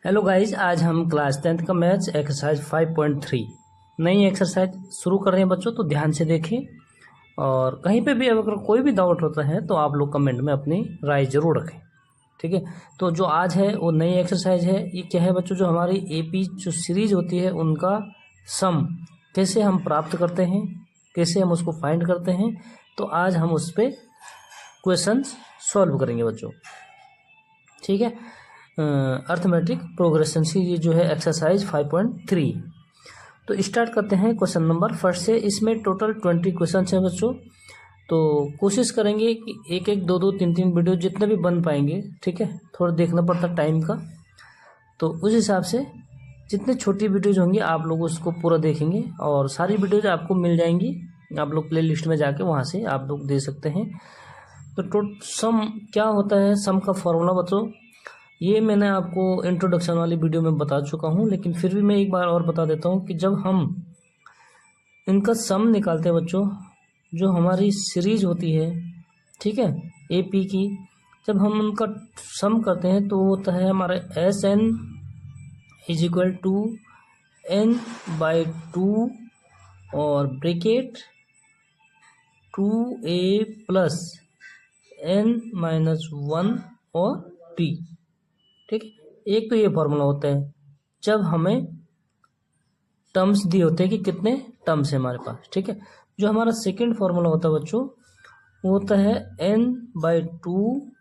Hello guys, आज हम class 10th का मैथ्स एक्सरसाइज 5.3 नई एक्सरसाइज शुरू कर रहे हैं बच्चों। तो ध्यान से देखें और कहीं पे भी अगर कोई भी डाउट होता है तो आप लोग कमेंट में अपनी राय ज़रूर रखें, ठीक है। तो जो आज है वो नई एक्सरसाइज है। ये क्या है बच्चों, जो हमारी एपी जो सीरीज होती है उनका सम कैसे हम प्राप्त करते हैं, कैसे हम उसको फाइंड करते हैं। तो आज हम उस पर क्वेश्चंस सॉल्व करेंगे बच्चों, ठीक है। अर्थमेटिक प्रोग्रेशन की ये जो है एक्सरसाइज 5.3। तो स्टार्ट करते हैं क्वेश्चन नंबर फर्स्ट से। इसमें टोटल 20 क्वेश्चन हैं बच्चों। तो कोशिश करेंगे कि एक एक दो दो तीन तीन वीडियो जितने भी बन पाएंगे, ठीक है। थोड़ा देखना पड़ता टाइम का, तो उस हिसाब से जितनी छोटी वीडियोज होंगी आप लोग उसको पूरा देखेंगे और सारी वीडियोज आपको मिल जाएंगी। आप लोग प्ले लिस्ट में जाके वहाँ से आप लोग दे सकते हैं। तो सम क्या होता है, सम का फॉर्मूला बच्चों ये मैंने आपको इंट्रोडक्शन वाली वीडियो में बता चुका हूँ, लेकिन फिर भी मैं एक बार और बता देता हूँ कि जब हम इनका सम निकालते हैं बच्चों, जो हमारी सीरीज होती है, ठीक है, एपी की, जब हम उनका सम करते हैं तो होता है हमारा s N is equal to n by two और bracket 2a plus n minus 1 और टी, ठीक है। एक तो ये फॉर्मूला होता है जब हमें टर्म्स दिए होते हैं कि कितने टर्म्स है हमारे पास, ठीक है। जो हमारा सेकंड फॉर्मूला होता है बच्चों वो होता है n by two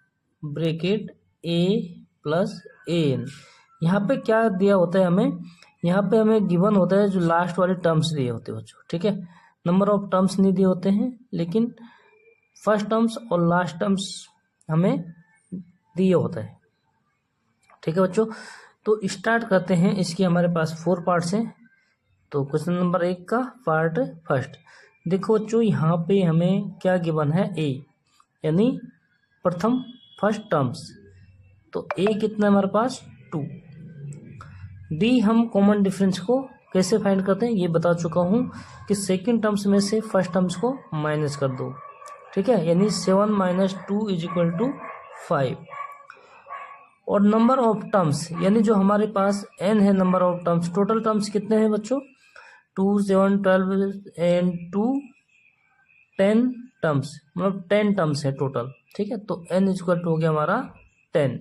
bracket a plus A N. यहाँ पे क्या दिया होता है हमें, यहाँ पे हमें गिवन होता है जो लास्ट वाले टर्म्स दिए होते हैं बच्चों, ठीक है। नंबर ऑफ टर्म्स नहीं दिए होते हैं, लेकिन फर्स्ट टर्म्स और लास्ट टर्म्स हमें दिए होता है, ठीक है बच्चों। तो स्टार्ट करते हैं। इसकी हमारे पास 4 पार्ट्स हैं। तो क्वेश्चन नंबर 1 का पार्ट फर्स्ट देखो बच्चों, यहाँ पे हमें क्या गिवन है, ए यानी प्रथम फर्स्ट टर्म्स। तो ए कितना है हमारे पास 2। डी हम कॉमन डिफरेंस को कैसे फाइंड करते हैं ये बता चुका हूँ कि सेकंड टर्म्स में से फर्स्ट टर्म्स को माइनस कर दो, ठीक है। यानी 7 माइनस 2 इज इक्वल टू 5। और नंबर ऑफ टर्म्स यानी जो हमारे पास n है, number of terms, total terms कितने हैं बच्चों, 2 7 12 एंड 2 10 टर्म्स, मतलब 10 टर्म्स है टोटल, ठीक है। तो n इक्वल टू हो गया हमारा 10।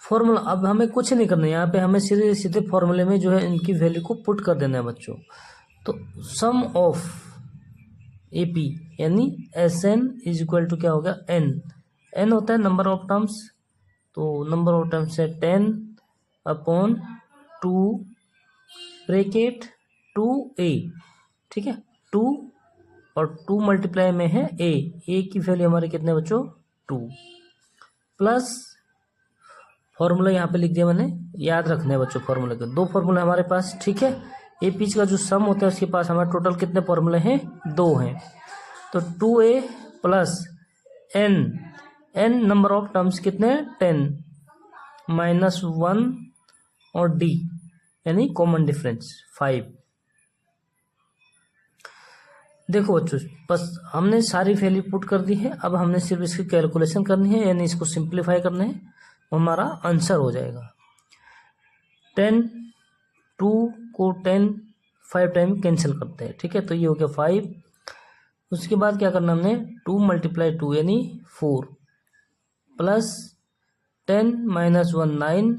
फॉर्मूला अब हमें कुछ नहीं करना है, यहाँ पे हमें सीधे सीधे फॉर्मूले में जो है इनकी वैल्यू को पुट कर देना है बच्चों। तो सम ऑफ ए पी यानी S N is equal to क्या होगा, एन होता है नंबर ऑफ टर्म्स। तो नंबर ऑफ टर्म्स है 10 अपॉन 2 ब्रैकेट 2a, ठीक है। 2 और 2 मल्टीप्लाई में है ए की वैल्यू हमारे कितने बच्चों 2, प्लस फॉर्मूला यहाँ पे लिख दिया मैंने, याद रखने हैं बच्चों फॉर्मूले के। 2 फॉर्मूले हमारे पास, ठीक है। ए पीच का जो सम होता है उसके पास हमारे टोटल कितने फॉर्मूले हैं, 2 हैं। तो 2a plus N number of terms कितने हैं 10 माइनस 1 और डी यानी कॉमन डिफरेंस 5। देखो बच्चों बस हमने सारी वैल्यू पुट कर दी है। अब हमने सिर्फ इसकी कैलकुलेशन करनी है, यानी इसको सिंप्लीफाई करना है, हमारा आंसर हो जाएगा 10। 2 को 10 5 टाइम कैंसिल करते हैं, ठीक है। तो ये हो गया 5। उसके बाद क्या करना हमने, 2 मल्टीप्लाई 2 यानी 4 प्लस 10 माइनस 1 9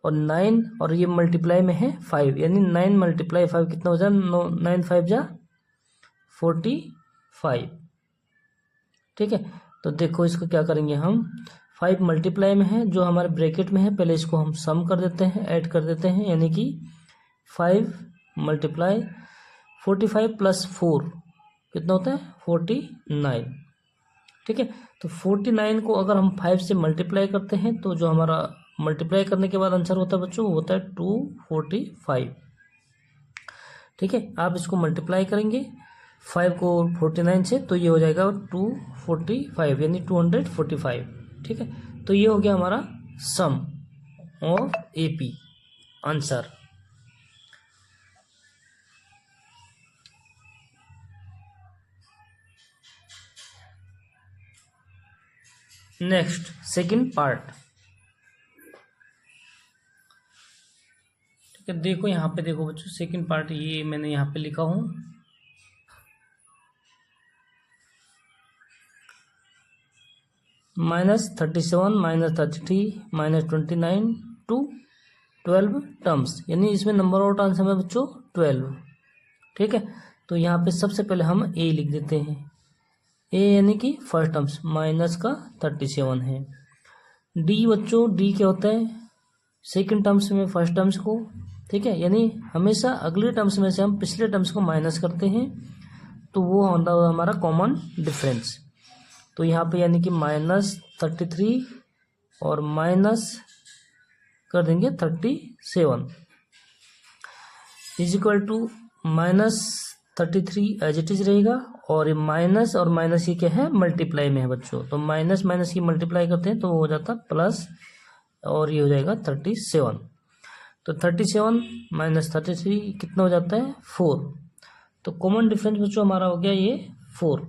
और 9 और ये मल्टीप्लाई में है 5 यानी 9 मल्टीप्लाई 5 कितना हो जाए, 9 5 जा 45, ठीक है। तो देखो इसको क्या करेंगे हम, 5 मल्टीप्लाई में है जो हमारे ब्रैकेट में है, पहले इसको हम सम कर देते हैं, ऐड कर देते हैं, यानी कि 5 मल्टीप्लाई 45 प्लस 4 कितना होता है 49, ठीक है। तो 49 को अगर हम 5 से मल्टीप्लाई करते हैं तो जो हमारा मल्टीप्लाई करने के बाद आंसर होता है बच्चों वो होता है 245, ठीक है। आप इसको मल्टीप्लाई करेंगे 5 को 49 से तो ये हो जाएगा 245 यानी 245, ठीक है। तो ये हो गया हमारा sum of AP answer. Next second part, ठीक है, देखो यहाँ पे देखो बच्चों, सेकंड पार्ट ये मैंने यहाँ पे लिखा हूँ, -37 -33 -29 टू 12 टर्म्स, यानी इसमें नंबर ऑफ टर्म्स हमें बच्चों 12। ठीक है, तो यहाँ पे सबसे पहले हम ए लिख देते हैं, ए यानी कि फर्स्ट टर्म्स माइनस का 37 है। डी बच्चों, डी क्या होता है, सेकंड टर्म्स में फर्स्ट टर्म्स को, ठीक है, यानी हमेशा अगले टर्म्स में से हम पिछले टर्म्स को माइनस करते हैं, तो वो होता है हमारा कॉमन डिफरेंस। तो यहाँ पे यानी कि -33 और माइनस कर देंगे 37 is equal to -33 as it is रहेगा, और ये माइनस और माइनस ये क्या है, मल्टीप्लाई में है बच्चों, तो माइनस माइनस की मल्टीप्लाई करते हैं तो वो हो जाता प्लस, और ये हो जाएगा 37। तो 37 - 33 कितना हो जाता है 4। तो कॉमन डिफरेंस बच्चों हमारा हो गया ये 4।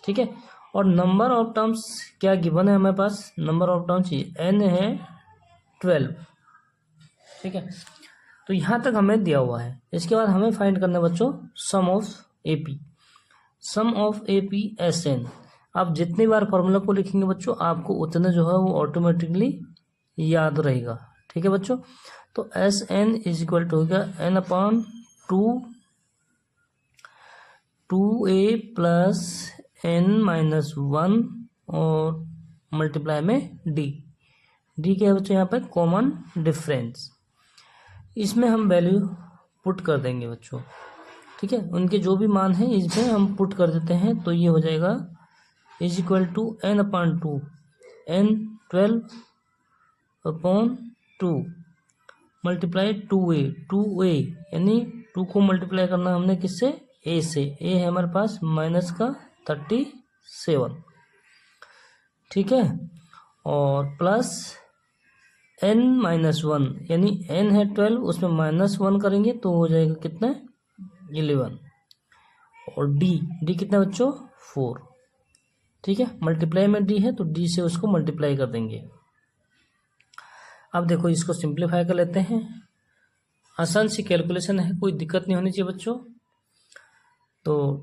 ठीक है, और नंबर ऑफ टर्म्स क्या गिवन है हमारे पास, नंबर ऑफ टर्म्स n है 12। ठीक है, तो यहाँ तक हमें दिया हुआ है। इसके बाद हमें फाइंड करना है बच्चों sum of AP, sum of AP SN। आप जितनी बार फॉर्मूला को लिखेंगे बच्चों आपको उतने जो है वो ऑटोमेटिकली याद रहेगा। ठीक है बच्चों, तो SN इज इक्वल टू हो गया n/2 2a प्लस n-1 और मल्टीप्लाई में d। d क्या है बच्चों यहाँ पे कॉमन डिफरेंस, इसमें हम वैल्यू पुट कर देंगे बच्चों। ठीक है, उनके जो भी मान हैं इसमें हम पुट कर देते हैं, तो ये हो जाएगा is equal to n/2 n12/2 multiply 2a यानी 2 को मल्टीप्लाई करना हमने किससे, a से, a है हमारे पास माइनस का 37। ठीक है, और प्लस n-1 यानी n है 12 उसमें -1 करेंगे तो हो जाएगा कितना 11, और d कितना बच्चों 4। ठीक है, मल्टीप्लाई में d है तो d से उसको मल्टीप्लाई कर देंगे। अब देखो इसको सिंप्लीफाई कर लेते हैं, आसान सी कैलकुलेशन है, कोई दिक्कत नहीं होनी चाहिए बच्चों। तो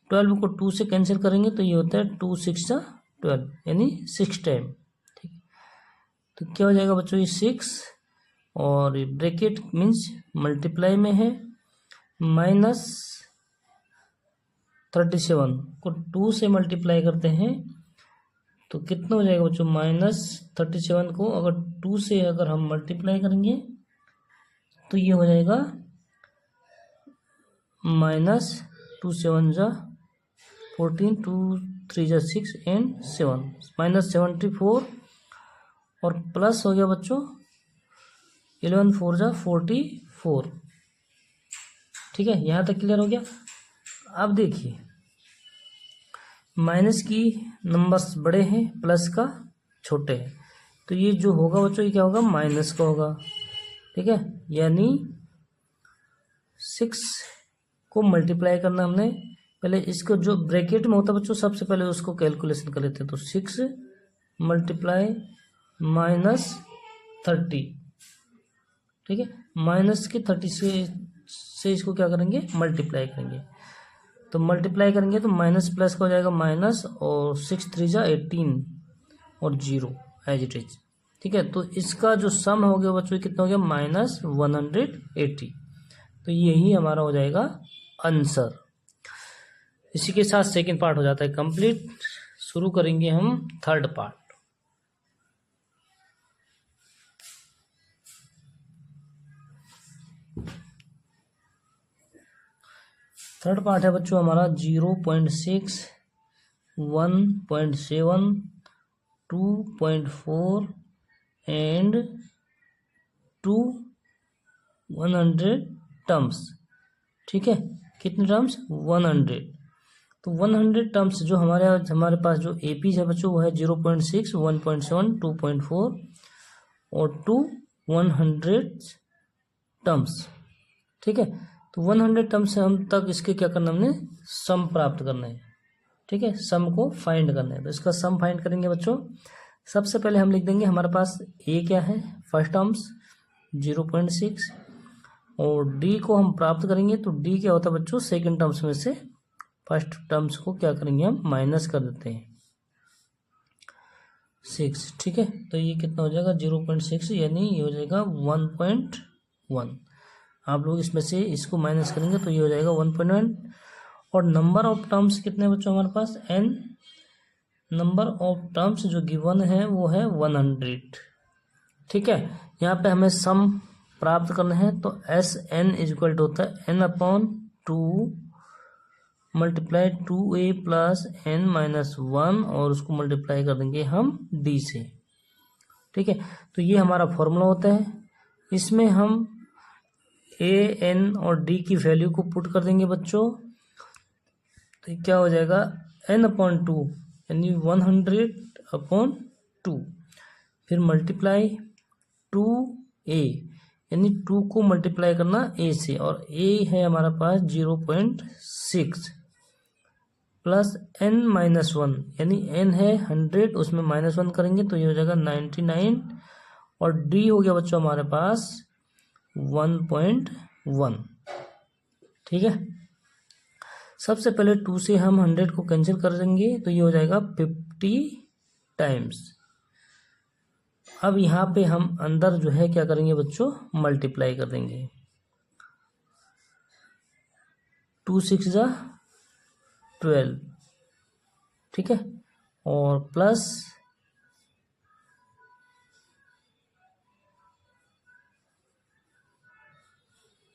12 को 2 से कैंसिल करेंगे तो ये होता है 2 6 12 यानी 6 टाइम। ठीक, तो क्या हो जाएगा बच्चों ये 6, और ब्रैकेट मीन्स मल्टीप्लाई में है -37 को 2 से मल्टीप्लाई करते हैं तो कितना हो जाएगा बच्चों, -37 को अगर 2 से अगर हम मल्टीप्लाई करेंगे तो ये हो जाएगा -2 7 जा 14 2 3 जा 6 and 7 -74, और प्लस हो गया बच्चों 11 4 जा 44। ठीक है, यहाँ तक क्लियर हो गया। अब देखिए माइनस की नंबर्स बड़े हैं, प्लस का छोटे हैं, तो ये जो होगा बच्चों ये क्या होगा, माइनस का होगा। ठीक है, यानी 6 को मल्टीप्लाई करना हमने, पहले इसको जो ब्रैकेट में होता है बच्चों सबसे पहले उसको कैलकुलेशन कर लेते हैं, तो 6 मल्टीप्लाई -30। ठीक है, माइनस के 30 से इसको क्या करेंगे, मल्टीप्लाई करेंगे, तो मल्टीप्लाई करेंगे तो माइनस प्लस का हो जाएगा माइनस, और 6 3 जा 18 और 0 एज इट इज। ठीक है, तो इसका जो सम हो गया बच्चों कितना हो गया, -180। तो यही हमारा हो जाएगा आंसर। इसी के साथ सेकंड पार्ट हो जाता है कंप्लीट। शुरू करेंगे हम थर्ड पार्ट। थर्ड पार्ट है बच्चों हमारा 0.6 1.7 2.4 एंड 100 टर्म्स। ठीक है, कितने टर्म्स 100। तो 100 टर्म्स जो हमारे पास जो एपी है बच्चों वो है 0.6 1.7 2.4 और 100 टर्म्स। ठीक है, तो 100 टर्म्स से हम तक इसके क्या करना, हमने सम प्राप्त करना है। ठीक है, सम को फाइंड करना है, तो इसका सम फाइंड करेंगे बच्चों। सबसे पहले हम लिख देंगे हमारे पास ए क्या है, फर्स्ट टर्म्स 0.6, और डी को हम प्राप्त करेंगे तो डी क्या होता है बच्चों, सेकंड टर्म्स में से फर्स्ट टर्म्स को क्या करेंगे हम माइनस कर देते हैं 6। ठीक है, तो ये कितना हो जाएगा 0.6, यानी ये हो जाएगा 1.1। आप लोग इसमें से इसको माइनस करेंगे तो ये हो जाएगा 1.1। और नंबर ऑफ टर्म्स कितने बच्चों हमारे पास n, नंबर ऑफ टर्म्स जो गिवन है वो है 100। ठीक है, यहाँ पे हमें सम प्राप्त करना है तो S N is equal to होता है n/2 multiply 2a plus n-1 और उसको मल्टीप्लाई कर देंगे हम d से। ठीक है, तो ये हमारा फॉर्मूला होता है। इसमें हम a n और d की वैल्यू को पुट कर देंगे बच्चों, तो क्या हो जाएगा n/2 यानी 100/2, फिर मल्टीप्लाई 2a यानी 2 को मल्टीप्लाई करना a से, और a है हमारा पास 0.6 प्लस n-1 यानी n है 100, उसमें -1 करेंगे तो ये हो जाएगा 99, और d हो गया बच्चों हमारे पास 1.1। ठीक है, सबसे पहले 2 से हम 100 को कैंसिल कर देंगे तो ये हो जाएगा 50 टाइम्स। अब यहाँ पे हम अंदर जो है क्या करेंगे बच्चों, मल्टीप्लाई कर देंगे। 2 6 जा 12। ठीक है, और प्लस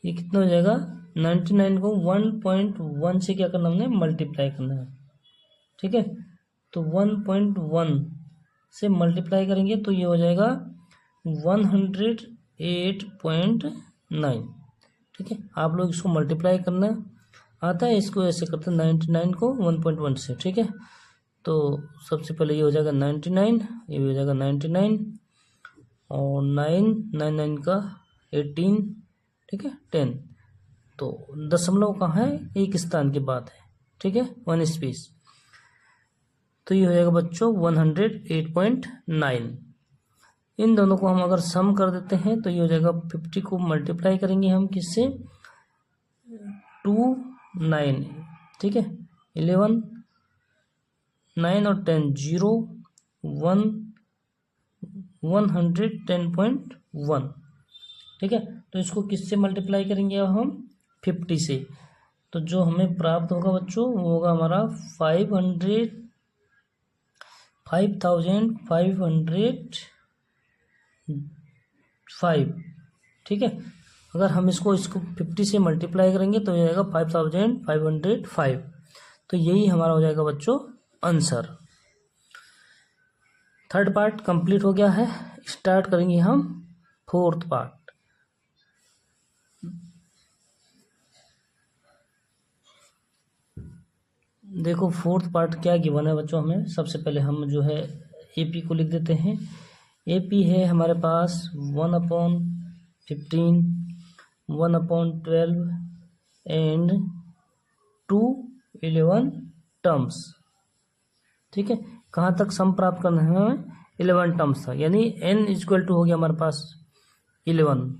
ये कितना हो जाएगा 99 को 1.1 से क्या करना हमने मल्टीप्लाई करना है। ठीक है, तो 1.1 से मल्टीप्लाई करेंगे तो ये हो जाएगा 108.9। ठीक है, आप लोग इसको मल्टीप्लाई करना आता है, इसको ऐसे करते हैं 99 को 1.1 से। ठीक है, तो सबसे पहले ये हो जाएगा 99, ये भी हो जाएगा 99, और 9 का 18। ठीक है, 10, तो दशमलव कहाँ है, एक स्थान की बात है। ठीक है, 1 स्पेस, तो ये हो जाएगा बच्चों 108.9। इन दोनों को हम अगर सम कर देते हैं तो ये हो जाएगा 50 को मल्टीप्लाई करेंगे हम किससे, 2 9। ठीक है, 11 9 और 10 0 1 110.1। ठीक है, तो इसको किससे मल्टीप्लाई करेंगे अब हम 50 से, तो जो हमें प्राप्त होगा बच्चों वो होगा हमारा 5505। ठीक है, अगर हम इसको 50 से मल्टीप्लाई करेंगे तो ये आएगा 5505। तो यही हमारा हो जाएगा बच्चों आंसर। थर्ड पार्ट कंप्लीट हो गया है, स्टार्ट करेंगे हम फोर्थ पार्ट। देखो फोर्थ पार्ट क्या गिवन है बच्चों हमें। सबसे पहले हम जो है एपी को लिख देते हैं। एपी है हमारे पास 1/15 1/12 एंड 211 टर्म्स। ठीक है, कहाँ तक सम प्राप्त करना है हमें, 11 टर्म्स था, यानी n इक्वल टू हो गया हमारे पास 11।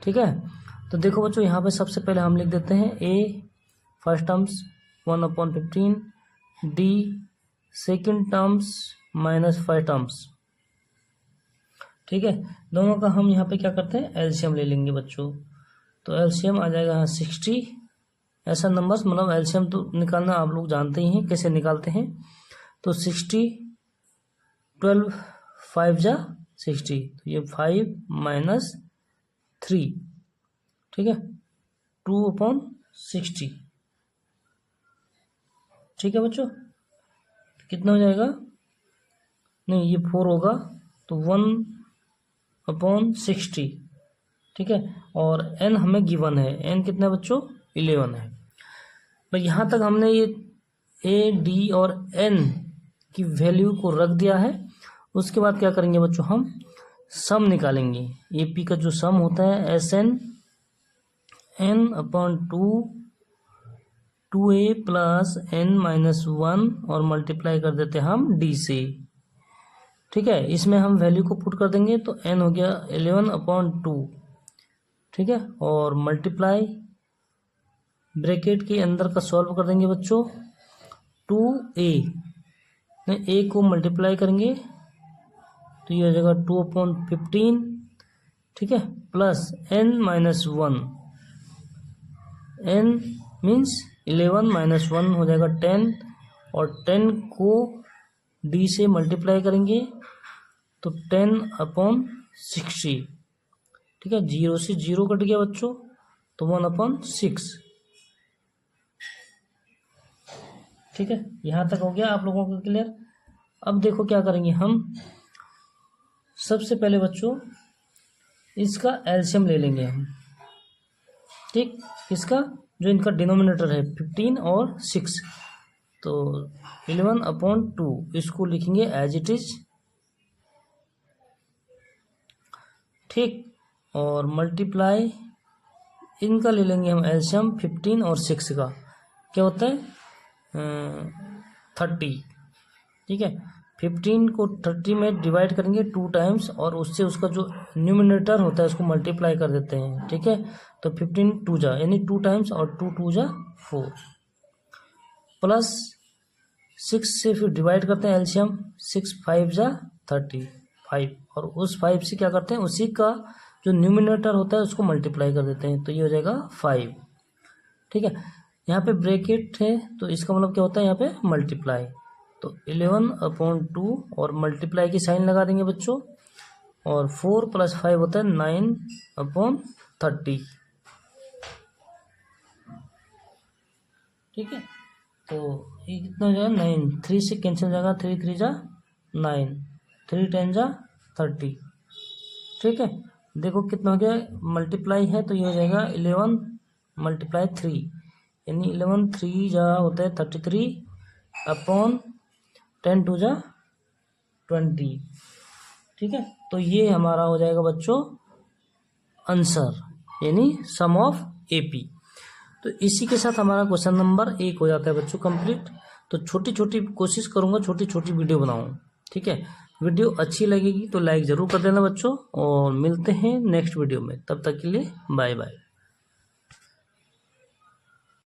ठीक है, तो देखो बच्चों यहाँ पे सबसे पहले हम लिख देते हैं a first terms 1/15, d second terms -5 terms. ठीक है, दोनों का हम यहाँ पे क्या करते हैं एलसीएम ले लेंगे बच्चों। तो एलसीएम आ जाएगा यहाँ 60। ऐसा नंबर्स मतलब एलसीएम तो निकालना आप लोग जानते ही हैं कैसे निकालते हैं। तो 60 12 5 जा 60, तो ये 5 - 3। ठीक है, 2/60। ठीक है बच्चों, कितना हो जाएगा, नहीं ये 4 होगा तो 1/60। ठीक है, और n हमें गिवन है, n कितना है बच्चों 11 है। तो यहाँ तक हमने ये a d और n की वैल्यू को रख दिया है। उसके बाद क्या करेंगे बच्चों, हम सम निकालेंगे। AP का जो सम होता है SN n/2 2a plus n-1 और मल्टीप्लाई कर देते हैं हम d से। ठीक है, इसमें हम वैल्यू को पुट कर देंगे तो n हो गया 11/2। ठीक है। और मल्टीप्लाई ब्रैकेट के अंदर का सॉल्व कर देंगे बच्चों, 2a ए को मल्टीप्लाई करेंगे तो ये हो जाएगा 2/15, ठीक है, प्लस n-1, n मीन्स 11 - 1 हो जाएगा 10, और 10 को d से मल्टीप्लाई करेंगे तो 10/60, ठीक है। 0 से 0 कट गया बच्चों तो 1/6, ठीक है। यहाँ तक हो गया आप लोगों को क्लियर। अब देखो क्या करेंगे हम, सबसे पहले बच्चों इसका एलसीएम ले लेंगे हम, ठीक। इसका जो इनका डिनोमिनेटर है 15 और 6, तो 11/2 इसको लिखेंगे एज इट इज, ठीक। और मल्टीप्लाई इनका ले लेंगे हम एलसीएम 15 और 6 का, क्या होता है 30, ठीक है। 15 को 30 में डिवाइड करेंगे 2 टाइम्स, और उससे उसका जो न्यूमिनेटर होता है उसको मल्टीप्लाई कर देते हैं, ठीक है। तो 15 2 जा यानी 2 टाइम्स, और 2 2 जा 4, प्लस 6 से फिर डिवाइड करते हैं एलसीएम, 6 5 जा 35, और उस 5 से क्या करते हैं उसी का जो न्यूमिनेटर होता है उसको मल्टीप्लाई कर देते हैं, तो ये हो जाएगा 5, ठीक है। यहाँ पे ब्रैकेट है तो इसका मतलब क्या होता है यहाँ पे मल्टीप्लाई, तो 11/2 और मल्टीप्लाई की साइन लगा देंगे बच्चों, और 4 + 5 होता है 9/30, ठीक है। तो ये कितना हो जाएगा 9, 3 से कैंसिल हो जाएगा, 3 3 जा 9, 3 10 जा 30, ठीक है। देखो कितना हो गया, मल्टीप्लाई है तो ये हो जाएगा 11 × 3 यानी 11 3 जा होता है 33/10 2 जा 20, ठीक है। तो ये हमारा हो जाएगा बच्चों आंसर, यानी सम ऑफ एपी। तो इसी के साथ हमारा क्वेश्चन नंबर 1 हो जाता है बच्चों कंप्लीट। तो छोटी छोटी कोशिश करूँगा, छोटी छोटी वीडियो बनाऊँ, ठीक है। वीडियो अच्छी लगेगी तो लाइक ज़रूर कर देना बच्चों, और मिलते हैं नेक्स्ट वीडियो में, तब तक के लिए बाय बाय।